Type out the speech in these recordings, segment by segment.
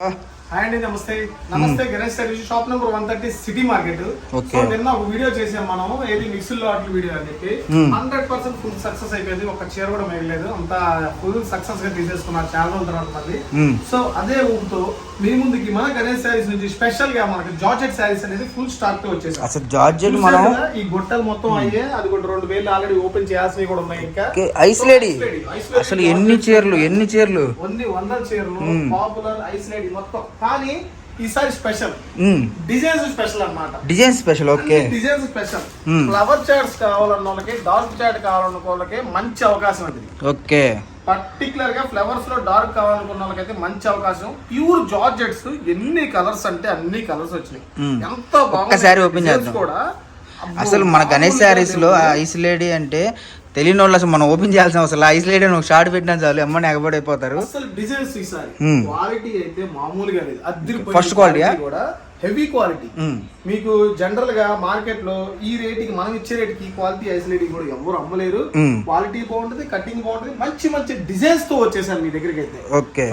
Hi అండి, నమస్తే Ganesh service shop number 130 city market. So నిన్న ఒక వీడియో చేసాం మనం, ఏది మిక్స్డ్ లాట్లు వీడియో అని చెప్పి 100% ఫుల్ సక్సెస్ అయిపోయింది. ఒక చీర కూడా మిగలేదు, అంతా ఫుల్ సక్సెస్ గా తీసేసుకున్నారు చాలా రోజుల తర్వాత మళ్ళీ. సో అదే ఊపుతో మీ ముందుకి మన గణేష్ శారీస్ నుంచి స్పెషల్ గా మనకి జార్జెట్ శారీస్ అనేది ఫుల్ స్టాక్ తో వచ్చేసాం. అసలు జార్జెట్ మనం ఈ గుట్టలు మొత్తం అయ్యే, అది కూడా 2000 ఆల్రెడీ ఓపెన్ చేయాల్సినవి కూడా ఉన్నాయి. ఇంకా ఐస్ లేడీ అసలు ఎన్ని చీరలు ఓన్లీ 100 చీరలు పాపులర్ ఐస్ లేడీ మొత్తం. కానీ ఈసారి స్పెషల్ డిజైన్స్ స్పెషల్ అన్నమాట. Design special. Okay, designs special. Flower చాట్స్ కావాలన్న వాళ్ళకి, డార్క్ చాట్ కావాలన్న వాళ్ళకి మంచి అవకాశం అది. ఓకే, పర్టికులర్ గా ఫ్లవర్స్ లో డార్క్ కావాలనుకున్న వాళ్ళకైతే మంచి అవకాశం. ప్యూర్ జార్జెట్స్, ఎన్ని కలర్స్ అంటే అన్ని కలర్స్ వచ్చినాయి. ఎంత బాగుంది ఓపెన్ చేద్దాం కూడా. అసలు మన గణేష్ శారీస్ లో ఐస్ లేడీ అంటే తెలియని వాళ్ళు అసలు మనం ఓపెన్ చేయాల్సిన అవసరం. ఐస్ లేడీ ఒక షార్ట్ పెట్టినా చాలు అమ్మని ఎగబడిపోతారు. అసలు డిజైన్స్ ఈసారి క్వాలిటీ అయితే మామూలుగా లేదు, అద్దరిపోయింది. ఫస్ట్ క్వాలిటీ కూడా హెవీ క్వాలిటీ. మీకు జనరల్ గా మార్కెట్ లో ఈ రేటుకి మనం ఇచ్చే రేటుకి క్వాలిటీ ఐసోలేట్ కూడా ఎవరు అమ్మలేరు. క్వాలిటీ బాగుంటది, కటింగ్ బాగుంటది, మంచి మంచి డిజైన్స్ తో వచ్చేసాను మీ దగ్గరికి అయితే.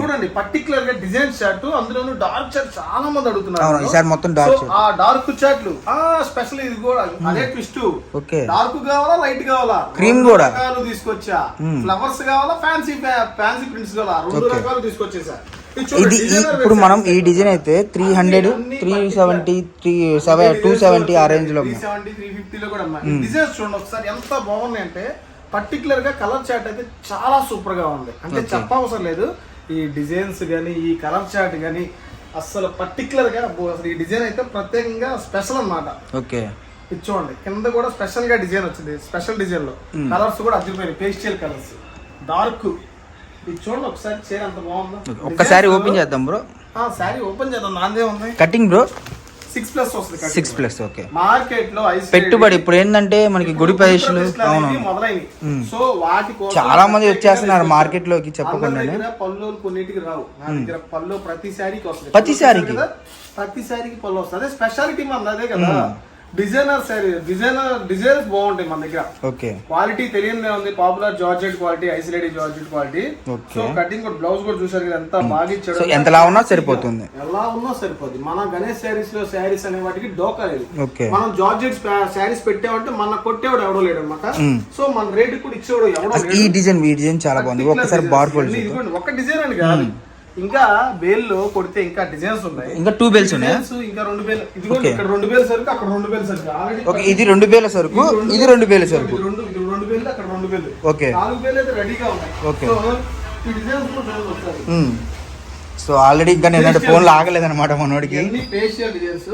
చూడండి, పర్టికులర్ గా డిజైన్ చార్ట్, అందులోనూ డార్క్ చార్ట్ చాలా మంది అడుగుతున్నారు. ఆ డార్క్ చార్ట్లు స్పెషల్. ఇది కూడా అదే ట్విస్ట్. డార్క్ కావాలా, లైట్ కావాలా, క్రీమ్ కూడా తీసుకొచ్చా. ఫ్లవర్స్ కావాలా, ఫ్యాన్సీ ప్రింట్స్ కావాలా, 2 రకాలు తీసుకొచ్చేసా. ఇది ఇప్పుడు మనం ఈ డిజైన్ అయితే 300, 370, 270 ఆ రేంజ్ లో 350 లో కూడా డిజైన్స్ చూడండి ఒకసారి ఎంత బాగున్నాయి అంటే. పర్టికులర్ గా కలర్ చార్ట్ అయితే చాలా సూపర్ గా ఉంది. అంటే చెప్పవసరం లేదు, ఈ డిజైన్స్ గానీ, ఈ కలర్ చార్ట్ గానీ అసలు పర్టికులర్ గా అసలు ఈ డిజైన్ అయితే ప్రత్యేకంగా స్పెషల్ అన్నమాట. ఓకే, ఇది చూడండి, కింద కూడా స్పెషల్ గా డిజైన్ వచ్చింది. స్పెషల్ డిజైన్ లో కలర్స్ కూడా అదిరిపోయినాయి, పేస్టల్ కలర్స్, డార్క్. ఇది చూడండి ఒకసారి, చీర అంత బాగుందో. ఒక్కసారి ఓపెన్ చేద్దాం బ్రో. సారీ ఓపెన్ చేద్దాం, నాదే ఉంది. కటింగ్ బ్రో 6+ వస్తుంది. 6+. ఓకే, మార్కెట్ లో పెట్టుబడి ఇప్పుడు ఏంటంటే మనకి గుడి ప్రదేశాలు మొదలైనవి. సో వాటి చాలా మంది వచ్చేస్తున్నారు మార్కెట్ లోకి చెప్పకుండా. పళ్ళు కొన్నిటికి రావు, నా దగ్గర పళ్ళు ప్రతి శారీకి వస్తుంది. ప్రతి శారీకి పళ్ళు వస్తుంది. అదే స్పెషాలిటీ మన అదే కదా. డిజైనర్ శారీ, డిజైన్స్ బాగుంటాయి మన దగ్గర. ఓకే, క్వాలిటీ తెలియదే ఉంది. Popular georgette quality, isolated georgette quality. So cutting కూడా, బ్లౌజ్ కూడా చూసారు కదా ఎంత బాగా ఇచ్చాడు. ఎంతలా ఉన్నా సరిపోతుంది, ఎలా ఉన్నా సరిపోతుంది. మన గణేష్ శారీస్ లో శారీస్ అనే వాటికి డోకా లేదు. మనం జార్జెట్ శారీస్ పెట్టామంటే మన కొట్టేవాడు ఎవడో లేడు అనమాట. సో మన రేట్ కూడా ఇచ్చేవాడు ఎవడో. ఈ డిజైన్ చాలా బాగుంది. ఒకసారి బార్ ఫోల్డ్ ఒక డిజైన్ అని కాదు, ఇంకా బేల్లో కొడితే ఇంకా డిజైన్స్ ఉన్నాయి. ఇంకా 2 బేల్స్ ఉన్నాయి, ఇంకా 2 బేల్. ఇదిగోండి, ఇక్కడ 2 బేల్ సరుకు, అక్కడ 2 బేల్ సరుకు. ఆల్రెడీ ఓకే, ఇది 2 బేల సరుకు, ఇది 2 బేల సరుకు. 2 బేల్, అక్కడ 2 బేల్. ఓకే, 4 బేల్ అయితే రెడీగా ఉన్నాయి. ఓకే, సో ఈ డిజైన్స్ కూడా వస్తాయి. సో ఆల్రెడీ ఇంకా నేను ఫోన్ లాగలేదు అనమాట మనోడికి. ఎన్ని ఫేషియల్ డిజైన్స్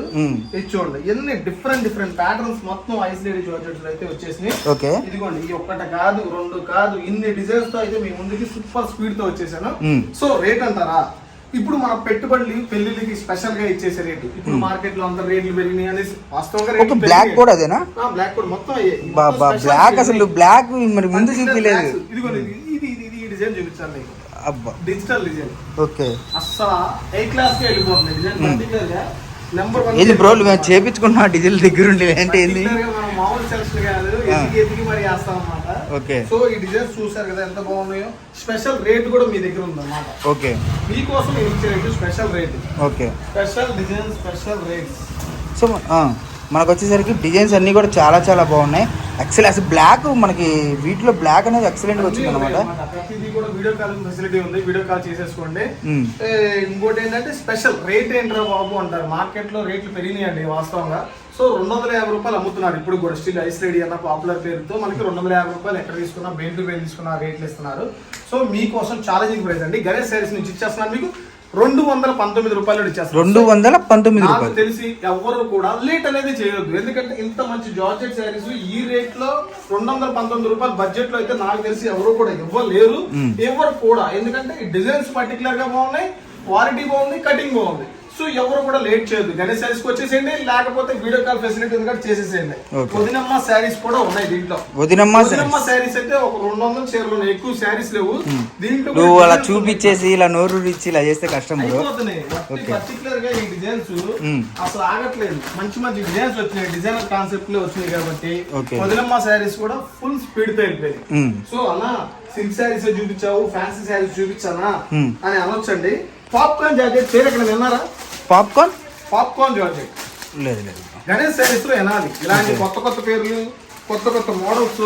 చూడండి, ఎన్ని డిఫరెంట్ ప్యాటర్న్స్ మొత్తం ఐసోలేటెడ్ జార్జెట్స్ అయితే వచ్చేసినాయి. ఓకే, ఇదిగోండి, ఈ ఒక్కటి కాదు, 2 కాదు, ఇన్ని డిజైన్స్ తో అయితే మీ ముందుకి సూపర్ స్పీడ్ తో వచ్చేసాను. సో రేట్ అంటారా, ఇప్పుడు మన పెట్టుబడులు పెళ్లికి స్పెషల్ గా ఇచ్చేసే రేటు. ఇప్పుడు మార్కెట్ లో అంత రేట్లు పెరిగినాయి అనేసి వాస్తవంగా. బ్లాక్ కూడా అదేనా? బ్లాక్ కూడా మొత్తం బ్లాక్. అసలు బ్లాక్ మరి ముందు చూపించలేదు. ఇదిగోండి, ఈ డిజైన్ చూపించాను మీకు. Digital design. ఓకే, అసలు ఏ క్లాస్ కి వెళ్ళిపోతుంది డిజైన్. పర్టికులర్ గా నెంబర్ 1 ఇది బ్రో చేపించుకున్నా డీజిల్ దగ్గర ఉండి అంటే ఏంది, మనం మామూలు సెలక్షన్ కాదు, ఎదిగి మరి వేస్తాం అన్నమాట. ఓకే, సో ఈ డిజైన్స్ చూసారు కదా ఎంత బాగున్నాయో. స్పెషల్ రేట్ కూడా మీ దగ్గర ఉంది అన్నమాట. ఓకే, మీకోసం నేను ఇచ్చే rate special rate. Okay, special design, special rates. So మనకు వచ్చేసరికి డిజైన్స్ అన్ని కూడా చాలా చాలా బాగున్నాయి. ఎక్సలెంట్. అసలు బ్లాక్ మనకి వీటిలో బ్లాక్ అనేది ఎక్సలెంట్ గా వచ్చింది అనమాట. ప్రతిదీ కూడా వీడియో కాల్ ఫెసిలిటీ ఉంది, వీడియో కాల్ చేసేసుకోండి. ఇంకోటి ఏంటంటే స్పెషల్ రేట్ ఏంట్రా బాబు అంటారు. మార్కెట్ లో రేట్లు పెరిగినాయండి వాస్తవంగా. సో 250 రూపాయలు అమ్ముతున్నారు ఇప్పుడు కూడా. స్టిల్ ఐసోలేడీ అన్న పాపులర్ పేరుతో మనకి 250 రూపాయలు ఎక్కడ తీసుకున్నా, బెయిల్ టు బెయిల్ తీసుకున్నా రేట్లు ఇస్తున్నారు. సో మీకోసం ఛాలెంజింగ్ ప్రైస్ అండి. గణేష్ శారీస్ నుంచి ఇచ్చేస్తున్నాను మీకు 219 రూపాయలు ఇచ్చేస్తారు. 219 రూపాయలు. తెలిసి ఎవరు కూడా లేట్ అనేది చేయొద్దు. ఎందుకంటే ఇంత మంచి జార్జెట్ శారీస్ ఈ రేట్ లో 219 రూపాయలు బడ్జెట్ లో అయితే నాకు తెలిసి ఎవరు కూడా ఇవ్వలేరు. ఎవరు కూడా, ఎందుకంటే ఈ డిజైన్స్ పర్టికులర్ గా బాగున్నాయి, క్వాలిటీ బాగుంది, కటింగ్ బాగుంది. సో ఎవరు కూడా లేట్ చేయొద్దు. గణేష్ శారీస్ కి వచ్చేసేయండి, లేకపోతే వీడియో కాల్ ఫెసిలిటీ ఉంది కాబట్టి చేసేసేయండి. వదినమ్మ శారీస్ కూడా ఉన్నాయి దీంట్లో. వదినమ్మ శారీస్ అయితే ఒక 200 చీరలు ఉన్నాయి, ఎక్కువ శారీస్ లేవు దీంట్లో. అలా చూపించేసి ఇలా నోరు ఇచ్చి ఇలా చేస్తే కష్టం. పర్టికులర్ గా ఈ డిజైన్స్ అసలు ఆగట్లేదు. మంచి మంచి డిజైన్స్ వచ్చినాయి, డిజైనర్ కాన్సెప్ట్ లో వచ్చినాయి కాబట్టి వదినమ్మ శారీస్ కూడా ఫుల్ స్పీడ్ తో వెళ్ళిపోయాయి. సో అలా సిల్క్ శారీస్ చూపించావు, ఫ్యాన్సీ శారీస్ చూపించానా అని అనొచ్చండి. పాప్కార్న్ జార్జెట్ పేరు ఎక్కడ విన్నారా? పాప్కార్న్ జార్జెట్ లేదు. గణేష్ శారీస్ లో వినాలి. ఇలాంటి కొత్త కొత్త పేర్లు, కొత్త కొత్త మోడల్స్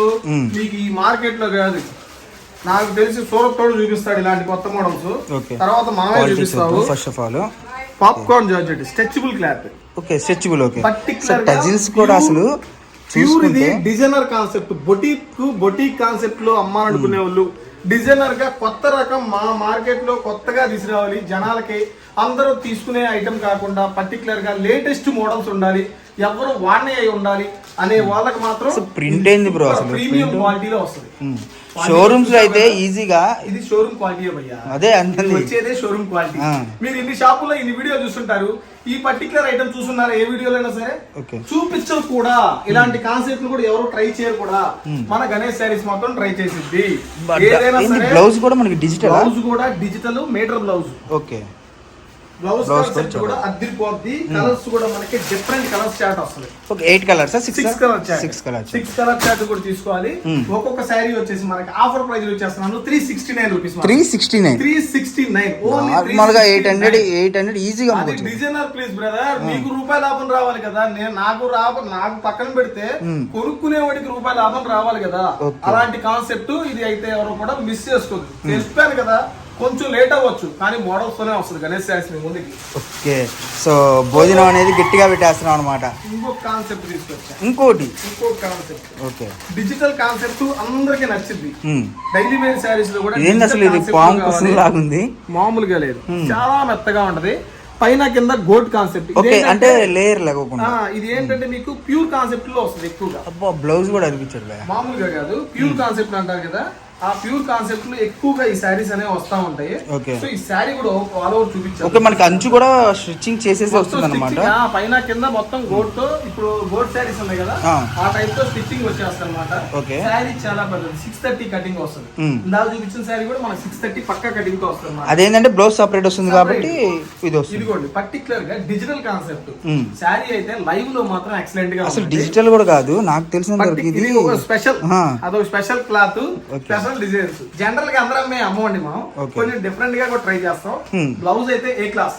మీకు ఈ మార్కెట్ లో కాదు. నాకు తెలిసి సూరత్ తోడు చూపిస్తాడు ఇలాంటి కొత్త మోడల్స్. తర్వాత మనమే చూపిస్తావు. First of all popcorn georgette stretchable cloth. Okay, stretchable. Okay, particular tassels కూడా అసలు ప్యూర్ ఇది డిజైనర్ కాన్సెప్ట్. బొటీక్ కాన్సెప్ట్ లో అమ్మాలనుకునే వాళ్ళు డిజైనర్ గా కొత్త రకం మా మార్కెట్ లో కొత్తగా తీసుకురావాలి. జనాలకి అందరూ తీసుకునే ఐటమ్ కాకుండా పర్టికులర్ గా లేటెస్ట్ మోడల్స్ ఉండాలి, ఎవరు వాడినే అయి ఉండాలి అనే వాళ్ళకి మాత్రం ప్రింట్ ఏంది బ్రో అసలు ప్రీమియం క్వాలిటీలో వస్తుంది. షోరూమ్స్ లో అయితే ఈజీగా ఇది షోరూమ్ క్వాలిటీ భయ్యా. అదే అందరి వచ్చేదే షోరూమ్ క్వాలిటీ. మీరు ఇన్ని షాపుల్లో ఇన్ని వీడియో చూస్తుంటారు, ఈ పర్టికులర్ ఐటమ్ చూస్తున్నారు ఏ వీడియోలో అయినా సరే చూపించరు కూడా. ఇలాంటి కాన్సెప్ట్ కూడా ఎవరు ట్రై చేయరు కూడా. మన గణేష్ శారీస్ మాత్రం ట్రై చేసిద్ది. ఏదైనా సరే బ్లౌజ్ కూడా మనకి డిజిటల్, బ్లౌజ్ కూడా digital meter blouse. Okay, blouse concept కూడా అదిరిపోద్ది. కలర్స్ కూడా మనకి డిఫరెంట్ కలర్స్ చార్ట్ వస్తుంది. ఓకే, 8 కలర్స్, 6 కలర్ చార్ట్ కూడా తీసుకోవాలి. ఒక్కొక్క శారీ వచ్చేసి మనకి ఆఫర్ ప్రైస్ వచ్చేస్తున్నాను 369 రూపీస్. 369 నార్మల్ గా 800 ఈజీగా అమ్ముకోవచ్చు. డిజైనర్ ప్లీజ్ బ్రదర్, మీకు రూపాయి లాభం రావాలి కదా. నాకు పక్కన పెడితే కొనుక్కునే వాడికి రూపాయి లాభం రావాలి కదా. అలాంటి కాన్సెప్ట్ ఇది అయితే ఎవరు కూడా మిస్ చేసుకోవద్దు. చెప్పాను కదా, కొంచెం లేట్ అవ్వచ్చు కానీ మోడల్స్ తోనే వస్తుంది గణేష్ శారీస్ మీ ముందుకి. ఓకే, సో భోజనం అనేది గట్టిగా పెట్టేస్తున్నాం అనమాట. ఇంకొక కాన్సెప్ట్ తీసుకొచ్చా. ఇంకొక కాన్సెప్ట్ ఓకే, డిజిటల్ కాన్సెప్ట్ అందరికి నచ్చింది. డైలీ వేర్ శారీస్ లో కూడా ఏంది అసలు ఇది పాము కుసుం లాగుంది, మామూలుగా లేదు, చాలా మెత్తగా ఉంటది. పైన కింద గోల్డ్ కాన్సెప్ట్. ఓకే, అంటే లేయర్ లేకుండా. ఇది ఏంటంటే మీకు ప్యూర్ కాన్సెప్ట్ లో వస్తుంది ఎక్కువగా. అబ్బా, బ్లౌజ్ కూడా అనిపించారు మామూలుగా కాదు, ప్యూర్ కాన్సెప్ట్ అంటారు కదా. ఆ ప్యూర్ కాన్సెప్ట్ లో ఎక్కువగా ఈ శారీస్ అనేవి వస్తా ఉంటాయి. సో ఈ శారీ కూడా ఆల్ ఓవర్ చూపించారు. ఓకే, మనకి అంచు కూడా స్టిచ్చింగ్ చేసేసి వస్తుంది అన్నమాట. పైన కింద మొత్తం గోల్డ్ తో, ఇప్పుడు గోల్డ్ శారీస్ ఉన్నాయి కదా ఆ టైప్ తో స్టిచ్చింగ్ వచ్చేస్తుంది అనమాట. శారీ చాలా పెద్దది, 630 కటింగ్ వస్తుంది. ఇందాక చూపించిన శారీ కూడా మనకి 630 పక్కా కటింగ్ తో వస్తుంది. అదేంటంటే బ్లౌజ్ సపరేట్ వస్తుంది కాబట్టి ఇది వస్తుంది. ఇదిగోండి పర్టికులర్ గా డిజిటల్ కాన్సెప్ట్. శారీ అయితే లైవ్ లో మాత్రం ఎక్సలెంట్ గా. అసలు డిజిటల్ కూడా కాదు, నాకు తెలిసిన స్పెషల్, అదొక special cloth, special designs. General గా అందరం మేము అమ్మవండి, మనం కొంచెం డిఫరెంట్ గా కూడా ట్రై చేస్తాం. బ్లౌజ్ అయితే ఏ క్లాస్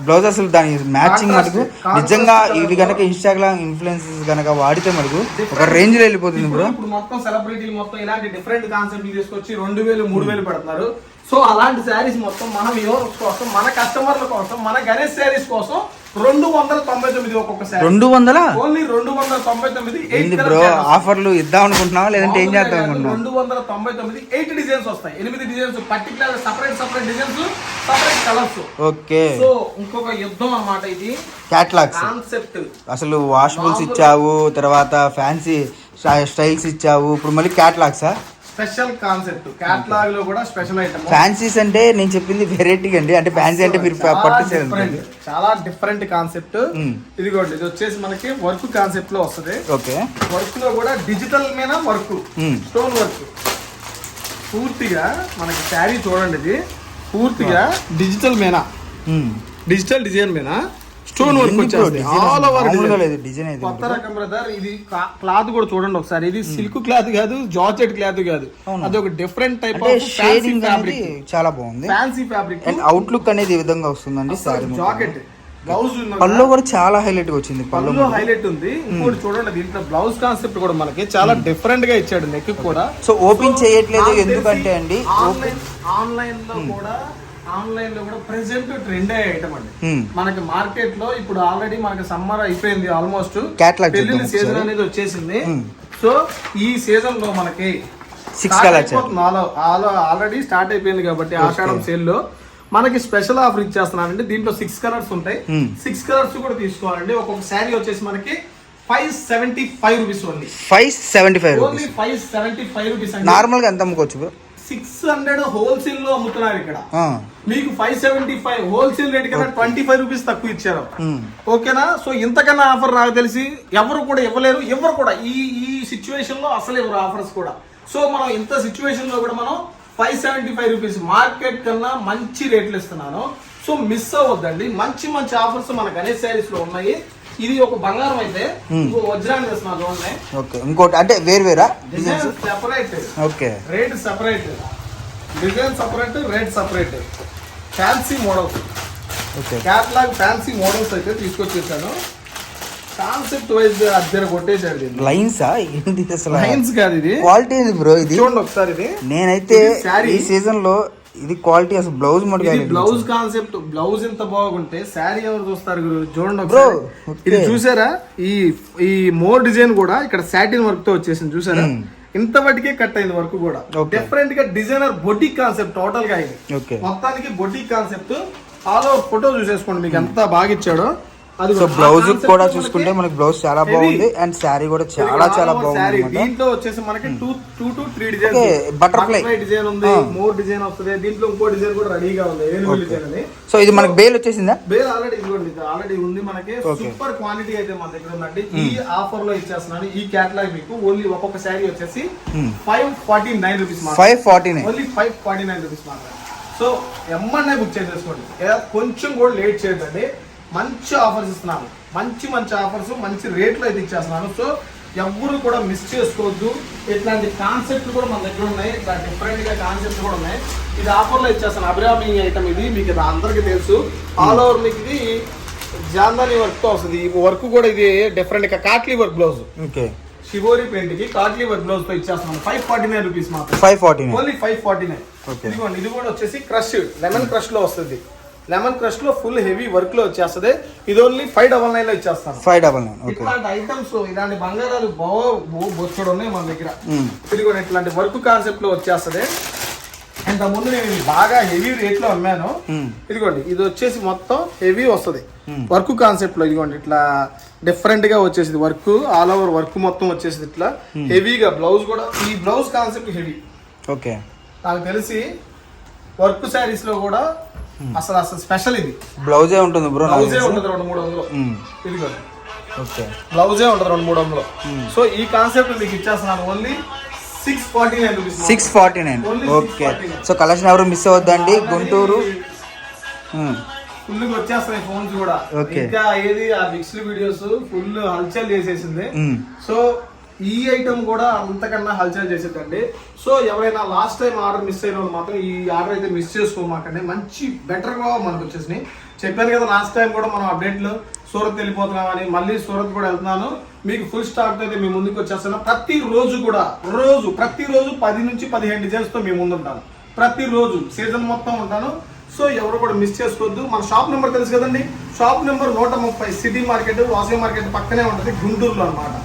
బ్లౌజ్, అసలు దాని మ్యాచింగ్ మటుకు నిజంగా ఇవి గనక ఇన్స్టాగ్రామ్ ఇన్ఫ్లుయెన్సర్స్ గనక వాడితే మటుకు ఒక రేంజ్ లో వెళ్ళిపోతుంది బ్రో. ఇప్పుడు మొత్తం సెలబ్రిటీలు మొత్తం ఇలాంటి డిఫరెంట్ కాన్సెప్ట్ తీసుకొచ్చి 2000 3000 పెడుతున్నారు. సో అలాంటి శారీస్ మొత్తం మన వ్యూవర్స్ కోసం, మన కస్టమర్ల కోసం, మన గణేష్ శారీస్ కోసం 299 ఒక్కొక్క శారీ. 200 ఓన్లీ 299. బ్రో ఆఫర్లు ఇద్దాం అనుకుంటున్నావా లేదంటే ఏం చేద్దాం అనుకుంటున్నావు? 299 8 డిజైన్స్ వస్తాయి. 8 designs particular separate designs, separate colours. Okay, so ఇంకొక యుద్ధం అన్నమాట ఇది. Catalogues concept. అసలు వాషబుల్స్ ఇచ్చావు, తర్వాత ఫ్యాన్సీ స్టైల్స్ ఇచ్చావు, ఇప్పుడు మళ్ళీ క్యాటలాగ్సా? Special concept. క్యాటలాగ్ లో కూడా స్పెషల్ ఐటమ్. ఫ్యాన్సీస్ అంటే నేను చెప్పింది వెరైటీ అండి, అంటే ఫ్యాన్సీ అంటే మీరు పట్టు చాలా డిఫరెంట్ కాన్సెప్ట్. ఇదిగోండి, ఇది వచ్చేసి మనకి వర్క్ కాన్సెప్ట్ లో వస్తుంది. ఓకే, వర్క్ లో కూడా డిజిటల్ మీద వర్క్, స్టోన్ వర్క్ పూర్తిగా మనకి శారీ చూడండి. ఇది పూర్తిగా డిజిటల్ మేనా, డిజిటల్ డిజైన్ మేనా స్టోన్ వర్క్ వచ్చేది. ఆల్ ఓవర్ డిజైన్ కొత్త రకం బ్రదర్. ఇది క్లాత్ కూడా చూడండి ఒకసారి. ఇది సిల్క్ క్లాత్ కాదు, జార్జెట్ క్లాత్ కాదు, అది ఒక different type of shading fabric. చాలా బాగుంది, ఫ్యాన్సీ ఫ్యాబ్రిక్. అండ్ అవుట్లుక్ అనేది ఈ విధంగా వస్తుందండి. జాకెట్ బ్లౌజ్ పళ్ళు కూడా చాలా హైలైట్ గా వచ్చింది. పళ్ళు హైలైట్ ఉంది. ఇంకోటి చూడండి, దీంట్లో బ్లౌజ్ కాన్సెప్ట్ కూడా మనకి చాలా డిఫరెంట్ గా ఇచ్చాడు. నెక్ కూడా. సో ఓపెన్ చేయట్లేదు ఎందుకంటే అండి ఆన్లైన్ లో కూడా ప్రెసెంట్ ట్రెండ్ అయ్యే ఐటమ్ అండి మనకి మార్కెట్ లో. ఇప్పుడు ఆల్రెడీ మనకి సమ్మర్ అయిపోయింది, ఆల్మోస్ట్ పెళ్లి సీజన్ అనేది వచ్చేసింది. సో ఈ సీజన్ లో మనకి 6 కలర్స్ ఆల్రెడీ స్టార్ట్ అయిపోయింది కాబట్టి ఆషాఢం సేల్ లో మనకి స్పెషల్ ఆఫర్ ఇచ్చేస్తున్నానండి. దీంట్లో 6 కలర్స్ ఉంటాయి. 6 కలర్స్ కూడా తీసుకోవాలండి. ఒక్కొక్క శారీ వచ్చేసి మనకి 575 రూపీస్ ఓన్లీ. 575 రూపీస్. నార్మల్ గా ఎంత అమ్ముకోవచ్చు? 600 హోల్సేల్ లో అమ్ముతున్నారు ఇక్కడ. మీకు 575 హోల్సేల్ రేట్ కన్నా 25 రూపీస్ తక్కువ ఇచ్చారు. ఓకేనా? సో ఇంతకన్నా ఆఫర్ నాకు తెలిసి ఎవరు కూడా ఇవ్వలేరు. ఎవరు కూడా ఈ సిచ్యువేషన్ లో అసలు ఎవరు ఆఫర్స్ కూడా. సో మనం ఇంత సిచ్యువేషన్ లో కూడా మనం 575 రూపీస్ మార్కెట్ కన్నా మంచి రేట్లు ఇస్తున్నాను. సో మిస్ అవ్వద్దండి. మంచి మంచి ఆఫర్స్ మన గణేష్ శారీస్ లో ఉన్నాయి. ఇది ఒక బంగారం అయితే ఇంకో వజ్రాన్ని వేస్తున్నారు చూడండి. ఓకే, ఇంకోటి అంటే వేరువేరా design separate, okay, rate separate, design separate, rate separate. Fancy model Okay. Catalogue fancy models అయితే తీసుకొచ్చేసాను. కాన్సెప్ట్ వైజ్ అద్దెర కొట్టేశాడు దీన్ని. లైన్సా ఏంటి అసలు? లైన్స్ కాదు ఇది, క్వాలిటీ ఏంది బ్రో ఇది? చూడండి ఒకసారి ఇది. నేనైతే ఇది saree. ఈ సీజన్ లో ఇది క్వాలిటీ అసలు బ్లౌజ్ ఇది బ్లౌజ్ కాన్సెప్ట్. బ్లౌజ్ ఇంత బాగుంటే శారీ ఎవరు చూస్తారు గురు? చూడండి బ్రో. ఒకసారి. ఇది చూసారా? ఈ మోర్ డిజైన్ కూడా ఇక్కడ సాటిన్ వర్క్ తో వచ్చేసింది చూసారా? ఇంత వాటికే కట్ అయింది వర్క్ కూడా. డిఫరెంట్ గా డిజైనర్ బొటిక్ కాన్సెప్ట్ టోటల్ గా ఇది. మొత్తానికి boutique concept. All over photo చూసేసుకోండి మీకు ఎంత బాగా ఇచ్చాడో. అది సో బ్లౌజ్ కూడా చూసుకుంటే మనకి బ్లౌజ్ చాలా బాగుంది అండ్ శారీ కూడా చాలా బాగుంది. దీంట్లో వచ్చేసి మనకి 2 to 3 డిజైన్, బటర్ఫ్లై డిజైన్ ఉంది, మోర్ డిజైన్ వస్తుంది. దీంట్లో ఇంకో డిజైన్ కూడా రెడీగా ఉంది, ఏనుగుల డిజైన్ అని. సో ఇది మనకి బేల్ వచ్చేసిందా? బేల్ ఆల్రెడీ ఇదిగోండి, ఇది ఆల్రెడీ ఉంది మనకి. సూపర్ క్వాలిటీ అయితే మన దగ్గర ఉందండి. ఈ ఆఫర్ లో ఇచ్చేస్తున్నాను. ఈ క్యాటలాగ్ మీకు ఓన్లీ ఒక్కొక్క శారీ వచ్చేసి 549 రూపీస్, 549 ఓన్లీ 549 రూపీస్ మాత్రమే. సో ఎమ్మన్నే బుక్ చేసేసుకోండి, కొంచెం కూడా లేట్ చేయదండి. మంచి ఆఫర్స్ ఇస్తున్నాను, మంచి ఆఫర్స్, మంచి రేట్లో అయితే ఇచ్చేస్తున్నాను. సో ఎవ్వరు కూడా మిస్ చేసుకోవద్దు. ఇట్లాంటి కాన్సెప్ట్లు కూడా మన దగ్గర ఉన్నాయి, ఇట్లా డిఫరెంట్ గా కాన్సెప్ట్ కూడా ఉన్నాయి. ఇది ఆఫర్లో ఇచ్చేస్తాను. అభిరామి ఐటమ్ ఇది, మీకు ఇది అందరికీ తెలుసు. ఆల్ ఓవర్ మీకు ఇది జాందాని వర్క్ తో వస్తుంది. ఈ వర్క్ కూడా ఇది డిఫరెంట్ గా కాట్లీ వర్క్ బ్లౌజ్, షివోరి ప్రింట్ కి కాట్లీ వర్క్ బ్లౌజ్ తో ఇచ్చేస్తున్నాను. 549 రూపీస్ మాత్రం, 549 ఓన్లీ 549. ఇదిగోండి, ఇది కూడా వచ్చేసి క్రష్, లెమన్ క్రష్ లో వస్తుంది. లెమన్ క్రష్ లో ఫుల్ హెవీ వర్క్ లో వచ్చేస్తుంది. ఇది ఓన్లీ 599 లో ఇచ్చేస్తాను. 599. ఇట్లాంటి ఐటమ్స్, ఇలాంటి బంగారాలు బొచ్చడు ఉన్నాయి మన దగ్గర. ఇది కూడా ఇట్లాంటి వర్క్ కాన్సెప్ట్ లో వచ్చేస్తుంది. ఇంత ముందు నేను బాగా హెవీ రేట్ లో అమ్మాను. ఇదిగోండి, ఇది వచ్చేసి మొత్తం హెవీ వస్తుంది వర్క్ కాన్సెప్ట్ లో. ఇదిగోండి ఇట్లా డిఫరెంట్ గా వచ్చేసింది వర్క్, ఆల్ ఓవర్ వర్క్ మొత్తం వచ్చేసింది ఇట్లా హెవీగా. బ్లౌజ్ కూడా ఈ బ్లౌజ్ కాన్సెప్ట్ హెవీ. ఓకే, నాకు తెలిసి వర్క్ శారీస్ లో కూడా అసలు స్పెషల్ ఇది. బ్లౌజే ఉంటుంది బ్రో, బ్లౌజే ఉంటుంది 200-300. ఇది ఓకే, బ్లౌజే ఉంటుంది 200-300. సో ఈ కాన్సెప్ట్ మీకు ఇచ్చేస్తున్నాను only 649 rupees. 649. Okay, so collection ఎవరు మిస్ అవద్దండి. గుంటూరు ఫుల్ వచ్చేస్తున్నాయి ఫోన్స్ కూడా. ఇంకా ఏది ఆ విక్స్లు వీడియోస్ ఫుల్ హల్చల్ చేసేసింది. సో ఈ ఐటమ్ కూడా అంతకన్నా హల్చల్ చేసేదండి. సో ఎవరైనా లాస్ట్ టైం ఆర్డర్ మిస్ అయిన వాళ్ళు మాత్రం ఈ ఆర్డర్ అయితే మిస్ చేసుకోమాకండి. మంచి బెటర్ గా మనకు వచ్చేసినాయి. చెప్పాను కదా లాస్ట్ టైం కూడా మనం అప్డేట్లు సూరత్ వెళ్ళిపోతున్నామని, మళ్ళీ సూరత్ కూడా వెళ్తున్నాను. మీకు ఫుల్ స్టాక్ అయితే మీ ముందుకు వచ్చేస్తాను. ప్రతిరోజు 10 నుంచి 15 డిజైన్స్ తో మీ ముందు ఉంటాను. ప్రతిరోజు సీజన్ మొత్తం ఉంటాను. సో ఎవరు కూడా మిస్ చేసుకోవద్దు. మన షాప్ నెంబర్ తెలుసు కదండి, shop number 130 city market, Vasavi market పక్కనే ఉంటుంది, గుంటూరులో అన్నమాట.